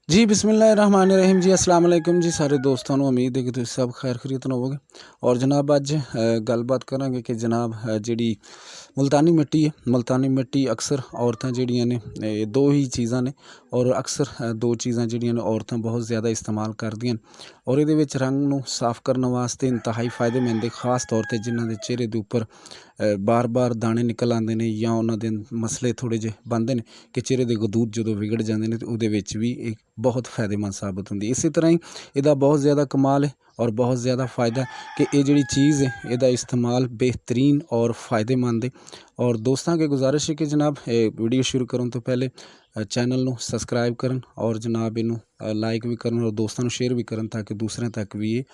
जी बिस्मिल्लाहिर्रहमानिर्रहीम जी अस्सलाम वालेकुम जी सारे दोस्तों ਨੂੰ उम्मीद है कि तुम सब खैर खरीत होवोगे। और जनाब अज गलबात करांगे कि जनाब जी मुल्तानी मिट्टी है, मुल्तानी मिट्टी अक्सर औरतां जिहड़ियां ने दो ही चीज़ां ने और अक्सर दो चीज़ां जिहड़ियां ने औरतां बहुत ज़्यादा इस्तेमाल करदियां और इहदे विच रंग नूं साफ़ करने वास्ते इंतहाई फ़ायदेमंद है। खास तौर ते जिन्हां दे चेहरे दे उपर बार बार दाने निकल आते हैं या उन्हां दे मसले थोड़े जे बनते हैं कि चेहरे के गदूत जो बिगड़ जाते हैं तो उहदे विच भी एक बहुत फ़ायदेमंद साबित होंदी। इसी तरह ही इहदा बहुत ज़्यादा कमाल है और बहुत ज़्यादा फ़ायदा कि ये जिहड़ी चीज़ है इहदा इस्तेमाल बेहतरीन और फ़ायदेमंद है। और दोस्तों के गुजारिश है कि जनाब वीडियो शुरू करने तो पहले चैनल नूं सबसक्राइब करन और जनाब इनू लाइक भी करन और दोस्तों शेयर भी करन ताकि दूसरों तक भी ये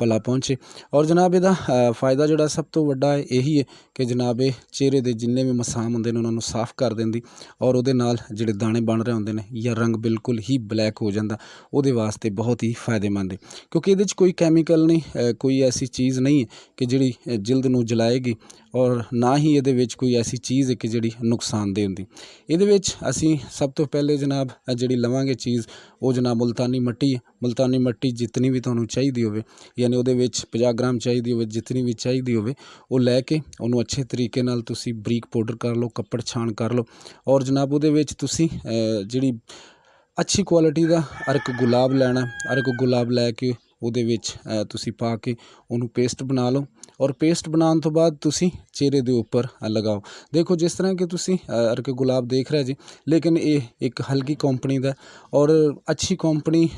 भला पहुँचे। और जनाब इहदा फ़ायदा जिहड़ा सब तो वड्डा है यही है कि जनाब ये चेहरे के जिन्ने भी मसाम होंदे ने उन्होंने साफ़ कर देंदी और उहदे नाल जिहड़े दाने बन रहे होंदे ने या रंग बिल्कुल ही ब्लैक हो जाता उहदे वास्ते बहुत ही फ़ायदेमंद है। क्योंकि इहदे कोई कैमिकल नहीं कोई ऐसी चीज़ नहीं है कि जिहड़ी जिल्द नूं जलाएगी और ना ही इहदे विच कोई ऐसी चीज़ है कि जिहड़ी नुकसानदेह हुंदी। इहदे विच असीं सब तो पहले जनाब जिहड़ी लवांगे चीज़ वो जनाब मुल्तानी मट्टी है। मुल्तानी मट्टी जितनी भी तुहानूं चाहिदी होवे यानी उहदे विच 50 ग्राम चाहिदी होवे जितनी भी चाहिदी होवे वो लैके उहनूं अच्छे तरीके नाल तुसीं बरीक पाउडर कर लो कपड़ छाण कर लो और जनाब उहदे विच तुसीं जिहड़ी अच्छी क्वालिटी का अर्क गुलाब लैना अर्क गुलाब लैके उहदे विच तुसीं पा के उहनूं पेस्ट बना लो और पेस्ट बनाने तो बाद तुसीं चेहरे के उपर लगाओ। देखो जिस तरह कि तुसीं अर्क गुलाब देख रहे जी लेकिन ये एक हल्की कंपनी का और अच्छी कंपनी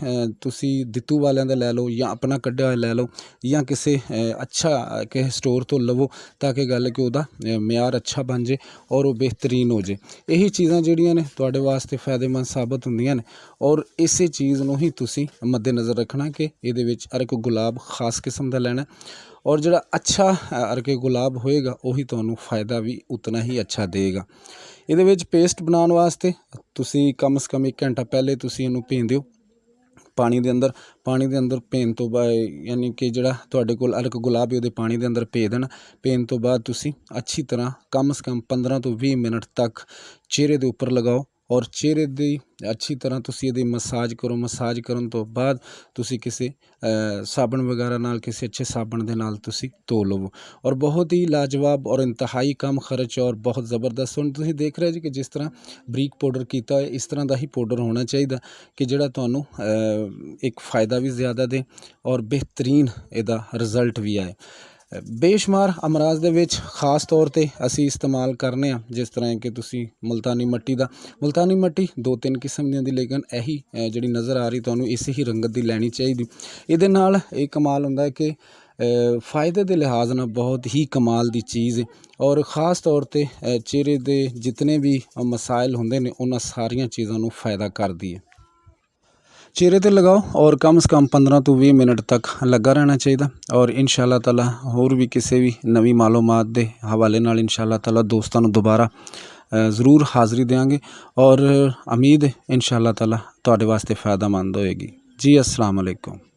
तुसीं दित्तू वालियां दा लै लो या अपना कढ़िया होया लै लो या किसी अच्छा किसी स्टोर तो लवो ताकि गल कि उहदा म्यार अच्छा बन जाए और वो बेहतरीन हो जाए। यही चीज़ां जिहड़ियां ने तुहाडे वास्ते फ़ायदेमंद साबित होंदियां ने और इसे चीज़ नूं ही तुसीं मद्देनज़र रखना कि इहदे विच अर्क गुलाब खास किस्म का लैना और जिहड़ा अच्छा अर्के गुलाब होएगा वही तुहानूं फ़ायदा भी उतना ही अच्छा देगा। इहदे विच पेस्ट बनाने वास्ते तुसीं कम से कम 1 घंटा पहले तुसीं इहनूं भीं दिओ पानी के अंदर भेन तो बाद यानी कि जिहड़ा तुहाडे कोल अर्क गुलाब है उहदे पानी के अंदर भे देना। भेन तो बाद तुसीं अच्छी तरह कम से कम 15 तो 20 मिनट तक चेहरे के उपर लगाओ और चेहरे की अच्छी तरह तुसीं इहदी मसाज करो। मसाज करन तो बाद तुसीं किसी साबण वगैरह नाल किसी अच्छे साबण दे नाल तुसीं धो लवो और बहुत ही लाजवाब और इंतहाई कम खर्च और बहुत ज़बरदस्त। हुण तुसीं देख रहे जी कि जिस तरह बरीक पाउडर कीता है इस तरह का ही पाउडर होना चाहिए कि जिहड़ा तुहानूं एक फ़ायदा भी ज़्यादा दे और बेहतरीन इहदा रिजल्ट भी आए। बेशुमार अमराज दे विच खास तौर ते असी इस्तेमाल करने जिस तरह कि तुसी मुल्तानी मट्टी दा मुल्तानी मट्टी 2-3 किस्म दी होंदी लेकिन यही जिहड़ी नज़र आ रही तुहानूं इस ही रंगत दी लैनी चाहिदी। इहदे नाल एक कमाल हुंदा है कि फ़ायदे के लिहाज नाल बहुत ही कमाल दी चीज़ है और ख़ास तौर ते चेहरे दे जितने भी मसाइल होंदे ने उन्हां सारियां चीज़ां नूं फ़ायदा करदी है। चेहरे ते लगाओ और कम से कम 15 तो 20 मिनट तक लगा रहना चाहिए और इंशाअल्लाह ताला होर भी किसी भी नवी मालूमात के हवाले नाल इंशाअल्लाह ताला दोस्तों नूं दोबारा ज़रूर हाज़री देंगे और उम्मीद इंशाअल्लाह ताला तुहाडे वास्ते फ़ायदेमंद होएगी। जी अस्सलाम वालेकुम।